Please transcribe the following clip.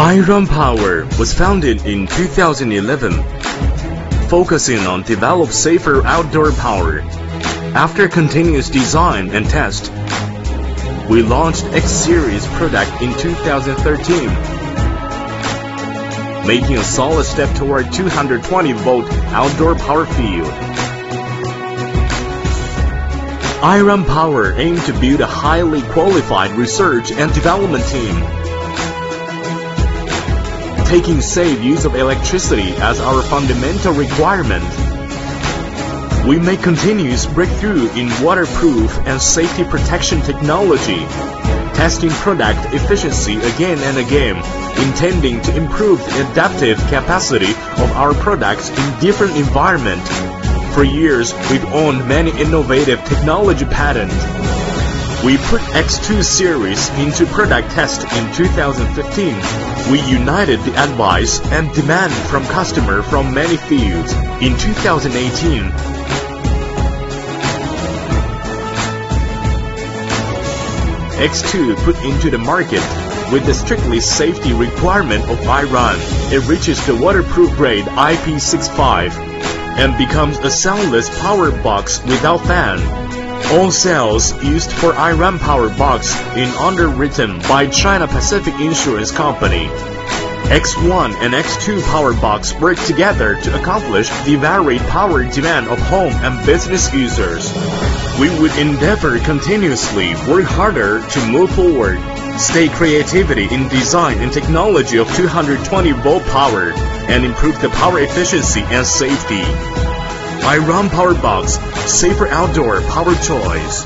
iRun Power was founded in 2011, focusing on develop safer outdoor power. After continuous design and test, we launched X series product in 2013, making a solid step toward 220-volt outdoor power field. iRun Power aimed to build a highly qualified research and development team, taking safe use of electricity as our fundamental requirement. We make continuous breakthrough in waterproof and safety protection technology, testing product efficiency again and again, intending to improve the adaptive capacity of our products in different environments. For years, we've owned many innovative technology patents. We put X2 series into product test in 2015. We united the advice and demand from customers from many fields. In 2018, X2 put into the market with the strictly safety requirement of iRun. It reaches the waterproof grade IP65 and becomes a soundless power box without fan. All sales used for iRun Power Box in underwritten by China Pacific Insurance Company. X1 and X2 Power Box work together to accomplish the varied power demand of home and business users. We would endeavor continuously work harder to move forward, stay creativity in design and technology of 220-volt power, and improve the power efficiency and safety. iRun Power Box, safer outdoor power choice.